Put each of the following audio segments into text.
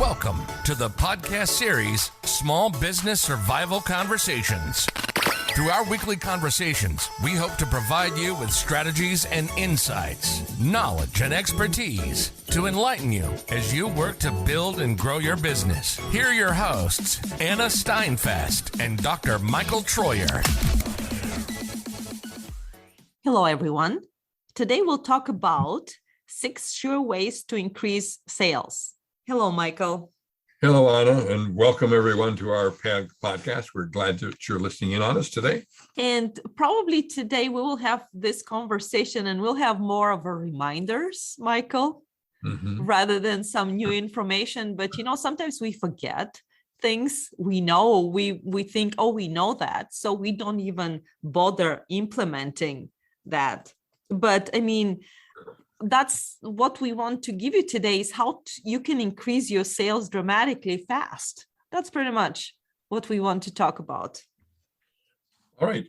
Welcome to the podcast series, Small Business Survival Conversations. Through our weekly conversations, we hope to provide you with strategies and insights, knowledge and expertise to enlighten you as you work to build and grow your business. Here are your hosts, Anna Steinfest and Dr. Michael Troyer. Hello, everyone. Today we'll talk about 6 sure ways to increase sales. Hello, Michael. Hello, Anna, and welcome everyone to our podcast. We're glad that you're listening in on us today. And probably today we will have this conversation and we'll have more of a reminders, Michael, rather than some new information. But, sometimes we forget things we know. We think, we know that. So we don't even bother implementing that. But that's what we want to give you today is how you can increase your sales dramatically fast. That's pretty much what we want to talk about. All right.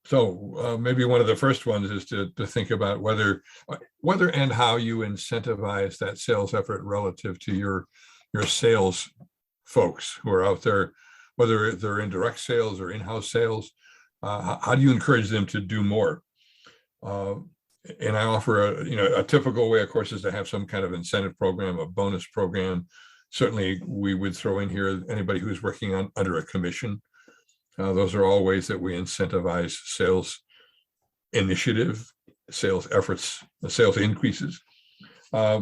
So maybe one of the first ones is to think about whether and how you incentivize that sales effort relative to your sales folks who are out there, whether they're in direct sales or in-house sales. How do you encourage them to do more? And I offer a typical way, of course, is to have some kind of incentive program, a bonus program. Certainly, we would throw in here anybody who's working under a commission. Those are all ways that we incentivize sales initiative, sales efforts, sales increases. I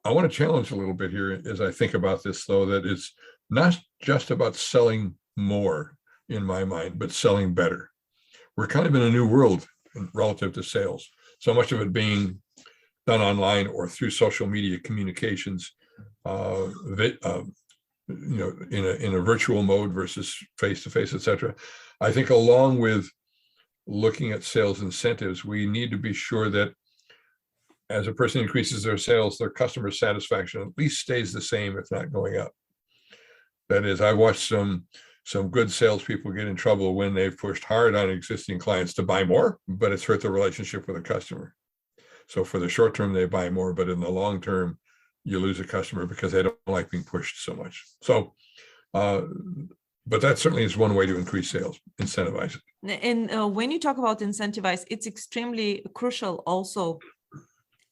want to challenge a little bit here as I think about this, though, that it's not just about selling more in my mind, but selling better. We're kind of in a new world relative to sales. So much of it being done online or through social media communications, in a virtual mode versus face-to-face, et cetera. I think along with looking at sales incentives, we need to be sure that as a person increases their sales, their customer satisfaction at least stays the same, if not going up. That is, I watched some good salespeople get in trouble when they've pushed hard on existing clients to buy more, but it's hurt the relationship with the customer. So for the short term, they buy more, but in the long term, you lose a customer because they don't like being pushed so much. So, but that certainly is one way to increase sales, incentivize it. And when you talk about incentivize, it's extremely crucial also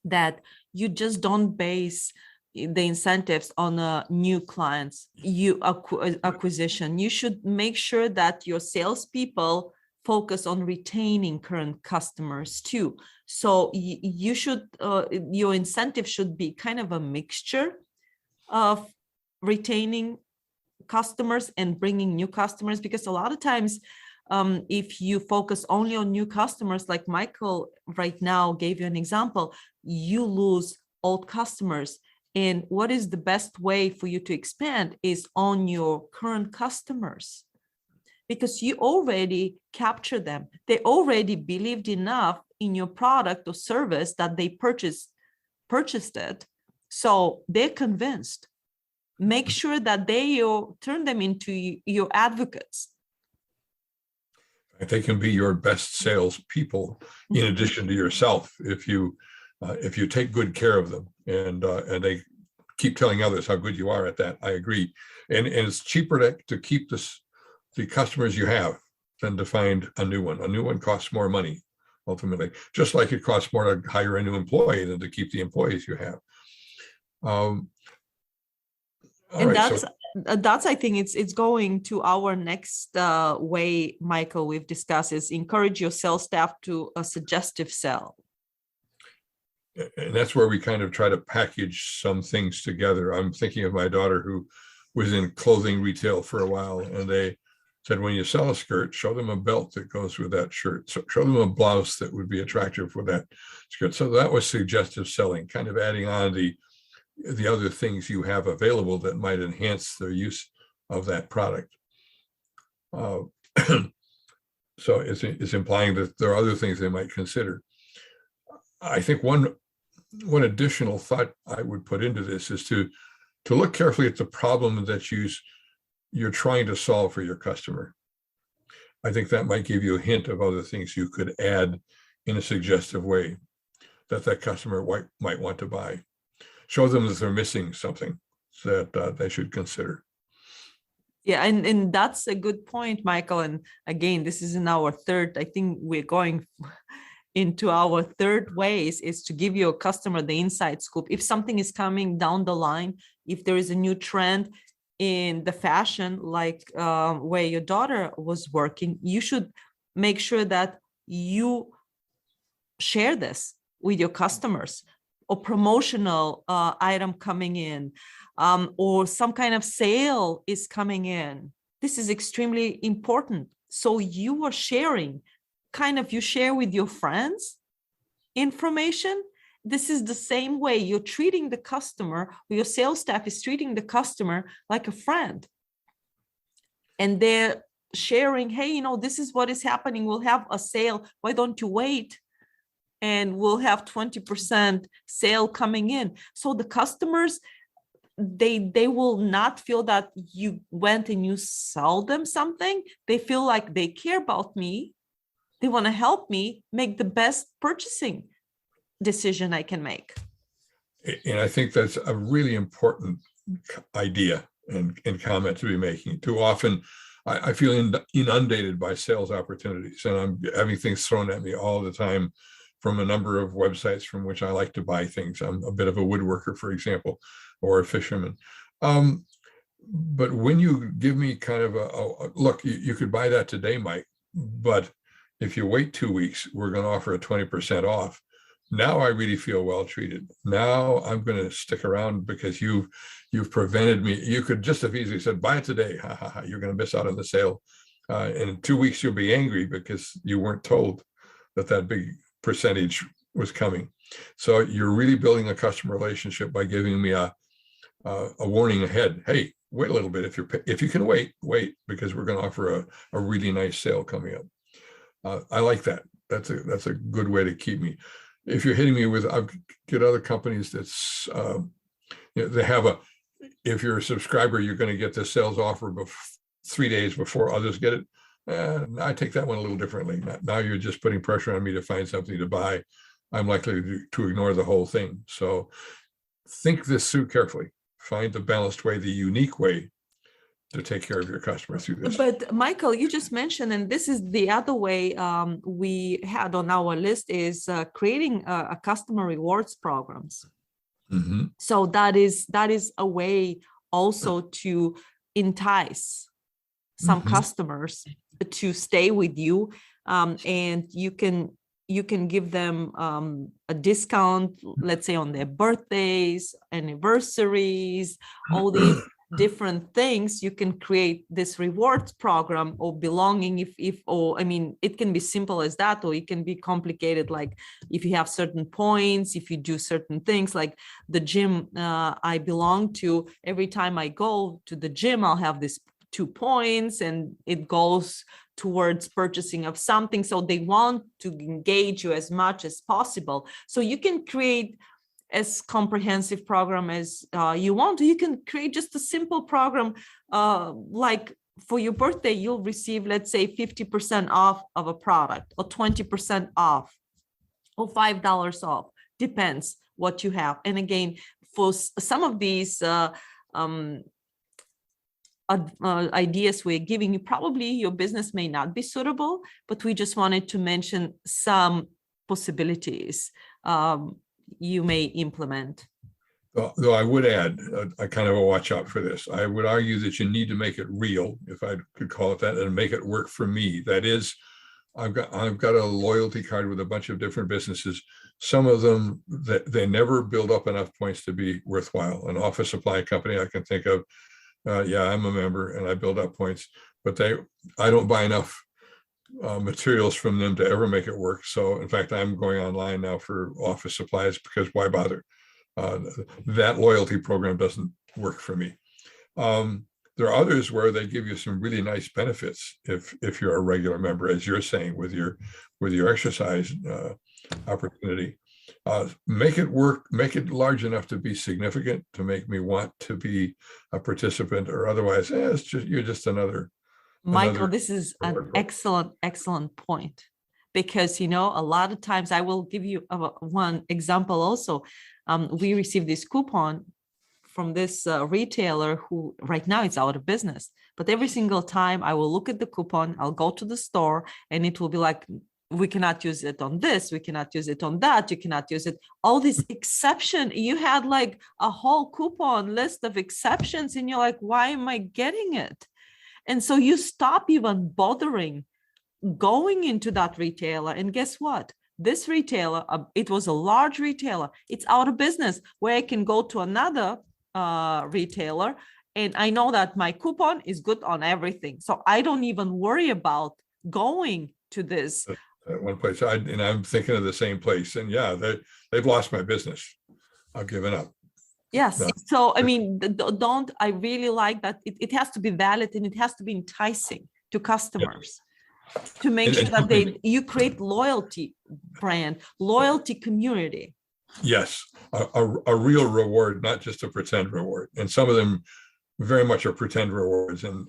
that you just don't base the incentives on new clients, acquisition. You should make sure that your salespeople focus on retaining current customers too. So you should, your incentive should be kind of a mixture of retaining customers and bringing new customers, because a lot of times, if you focus only on new customers, like Michael right now gave you an example, you lose old customers. And what is the best way for you to expand is on your current customers, because you already captured them. They already believed enough in your product or service that they purchased it. So they're convinced. Make sure that you turn them into your advocates. They can be your best sales people in addition to yourself if you take good care of them and they keep telling others how good you are at that. I agree. And it's cheaper to keep the customers you have than to find a new one. A new one costs more money, ultimately, just like it costs more to hire a new employee than to keep the employees you have. That's I think it's going to our next way, Michael, we've discussed is encourage your sales staff to a suggestive sell. And that's where we kind of try to package some things together. I'm thinking of my daughter who was in clothing retail for a while, and they said, when you sell a skirt, show them a belt that goes with that shirt. So show them a blouse that would be attractive for that skirt. So that was suggestive selling, kind of adding on the other things you have available that might enhance their use of that product. So it's implying that there are other things they might consider. I think one additional thought I would put into this is to look carefully at the problem that you're trying to solve for your customer. I think that might give you a hint of other things you could add in a suggestive way that customer might want to buy. Show them that they're missing something. that they should consider. Yeah, and that's a good point, Michael. And again, this is in our third, I think we're going into our third ways, is to give your customer the inside scoop. If something is coming down the line, if there is a new trend in the fashion, like where your daughter was working, you should make sure that you share this with your customers, or promotional item coming in, or some kind of sale is coming in. This is extremely important. So you are sharing, you share with your friends information. This is the same way you're treating the customer, or your sales staff is treating the customer like a friend. And they're sharing, hey, this is what is happening. We'll have a sale. Why don't you wait? And we'll have 20% sale coming in. So the customers, they will not feel that you went and you sold them something. They feel like they care about me. They want to help me make the best purchasing decision I can make. And I think that's a really important idea and comment to be making. Too often, I feel inundated by sales opportunities, and I'm having things thrown at me all the time from a number of websites from which I like to buy things. I'm a bit of a woodworker, for example, or a fisherman. But when you give me kind of a look, you could buy that today, Mike, but if you wait 2 weeks, we're going to offer a 20% off. Now I really feel well treated. Now I'm going to stick around because you've prevented me. You could just have easily said, buy it today. Ha, ha, ha. You're going to miss out on the sale. And in 2 weeks, you'll be angry because you weren't told that big percentage was coming. So you're really building a customer relationship by giving me a warning ahead. Hey, wait a little bit. If you can wait, because we're going to offer a really nice sale coming up. I like that. That's a good way to keep me. If you're hitting me with, I get other companies that's they have if you're a subscriber, you're going to get the sales offer 3 days before others get it. I take that one a little differently. Now you're just putting pressure on me to find something to buy. I'm likely to ignore the whole thing. So think this through carefully. Find the balanced way, the unique way to take care of your customer through this. But Michael, you just mentioned, and this is the other way we had on our list, is creating a customer rewards programs. Mm-hmm. So that is a way also to entice some customers to stay with you, and you can give them a discount, let's say on their birthdays, anniversaries, all these different things. You can create this rewards program or belonging, it can be simple as that, or it can be complicated, like if you have certain points, if you do certain things, like the gym I belong to, every time I go to the gym, I'll have this 2 points, and it goes towards purchasing of something. So they want to engage you as much as possible. So you can create as comprehensive program as you want. You can create just a simple program, like for your birthday, you'll receive, let's say, 50% off of a product, or 20% off, or $5 off, depends what you have. And again, for some of these ideas we're giving you, probably your business may not be suitable, but we just wanted to mention some possibilities you may implement. Though I would add a kind of a watch out for this. I would argue that you need to make it real, if I could call it that, and make it work for me. That is, I've got a loyalty card with a bunch of different businesses. Some of them, they never build up enough points to be worthwhile. An office supply company I can think of, yeah, I'm a member and I build up points, but I don't buy enough materials from them to ever make it work. So in fact, I'm going online now for office supplies, because why bother? That loyalty program doesn't work for me. There are others where they give you some really nice benefits if you're a regular member, as you're saying, with your exercise opportunity. Make it work, make it large enough to be significant, to make me want to be a participant, or otherwise, you're just another. Michael, this is an excellent point, because, a lot of times, I will give you one example also. We received this coupon from this retailer who right now it's out of business. But every single time I will look at the coupon, I'll go to the store and it will be like, we cannot use it on this, we cannot use it on that, you cannot use it. All this exception, you had like a whole coupon list of exceptions and you're like, why am I getting it? And so you stop even bothering going into that retailer. And guess what? This retailer, it was a large retailer, it's out of business, where I can go to another retailer and I know that my coupon is good on everything. So I don't even worry about going to this. At one place, and I'm thinking of the same place, and yeah, they've lost my business. I've given up. Yes. No. So, I mean, I really like that. It has to be valid and it has to be enticing to customers to make sure that you create loyalty brand, loyalty community. Yes. A real reward, not just a pretend reward. And some of them very much are pretend rewards. And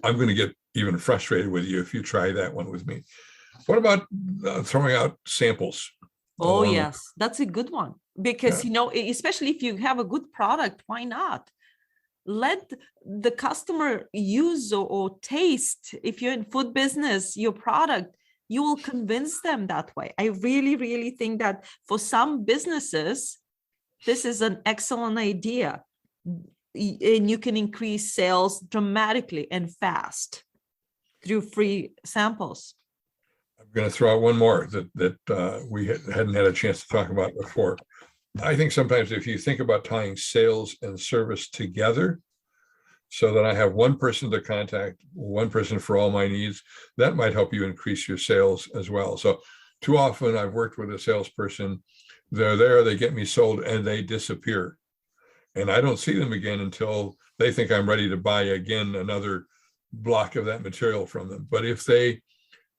I'm going to get even frustrated with you if you try that one with me. What about throwing out samples? Oh, yes, that's a good one. Because, especially if you have a good product, why not? Let the customer use or taste. If you're in food business, your product, you will convince them that way. I really, really think that for some businesses, this is an excellent idea. And you can increase sales dramatically and fast through free samples. I'm going to throw out one more that we hadn't had a chance to talk about before. I think sometimes if you think about tying sales and service together so that I have one person to contact, one person for all my needs, that might help you increase your sales as well. So too often I've worked with a salesperson, they're there, they get me sold and they disappear. And I don't see them again until they think I'm ready to buy again another block of that material from them. But if they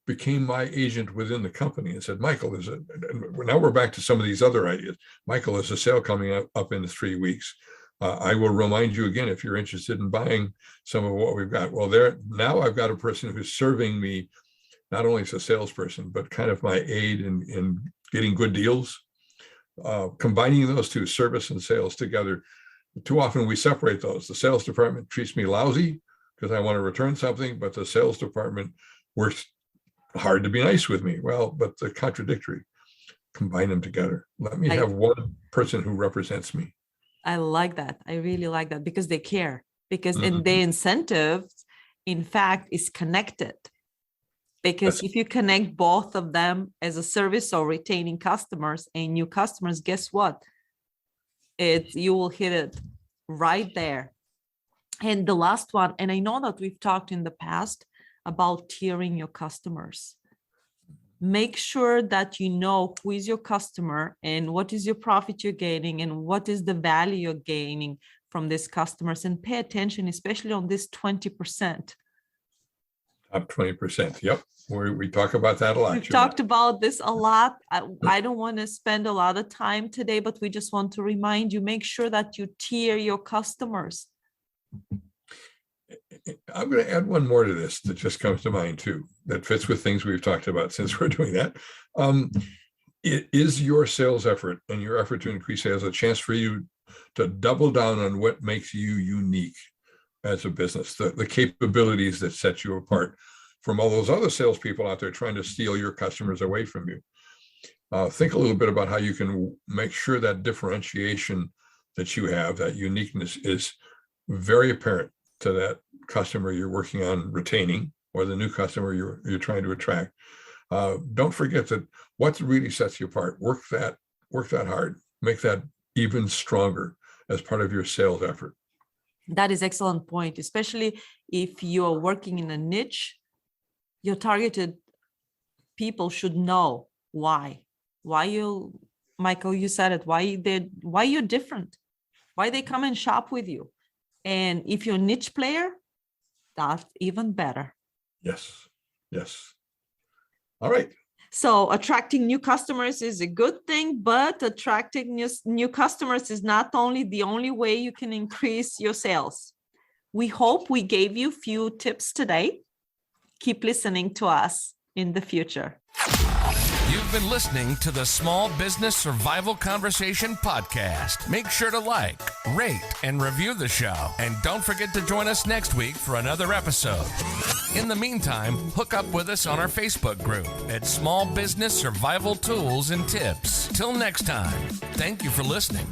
became my agent within the company and said, Michael, now we're back to some of these other ideas. Michael, there's a sale coming up in 3 weeks. I will remind you again, if you're interested in buying some of what we've got. Well, now I've got a person who's serving me, not only as a salesperson, but kind of my aid in getting good deals. Combining those two, service and sales together, too often we separate those. The sales department treats me lousy because I want to return something, but the sales department works hard to be nice with me. Well, but they're contradictory. Combine them together. Let me have one person who represents me. I like that. I really like that because they care. Because in their incentives, in fact, is connected. Because if you connect both of them as a service or retaining customers and new customers, guess what? You will hit it right there. And the last one, and I know that we've talked in the past about tiering your customers. Make sure that you know who is your customer and what is your profit you're gaining and what is the value you're gaining from these customers, and pay attention, especially on this 20%. Top 20%. Yep. We talk about that a lot. We've talked about this a lot. I don't want to spend a lot of time today, but we just want to remind you, make sure that you tier your customers. I'm going to add one more to this that just comes to mind too, that fits with things we've talked about since we're doing that. It is your sales effort and your effort to increase sales a chance for you to double down on what makes you unique as a business, the capabilities that set you apart from all those other salespeople out there trying to steal your customers away from you. Think a little bit about how you can make sure that differentiation that you have, that uniqueness, is very apparent to that customer you're working on retaining or the new customer you're trying to attract. Don't forget that what really sets you apart. Work that hard. Make that even stronger as part of your sales effort. That is excellent point, especially if you are working in a niche. Your targeted people should know why Michael, you said it, why you're different, why they come and shop with you. And if you're a niche player, that's even better. Yes. All right. So attracting new customers is a good thing, but attracting new customers is not the only way you can increase your sales. We hope we gave you a few tips today. Keep listening to us in the future. You've been listening to the Small Business Survival Conversation podcast. Make sure to like, rate, and review the show. And don't forget to join us next week for another episode. In the meantime, hook up with us on our Facebook group at Small Business Survival Tools and Tips. Till next time, thank you for listening.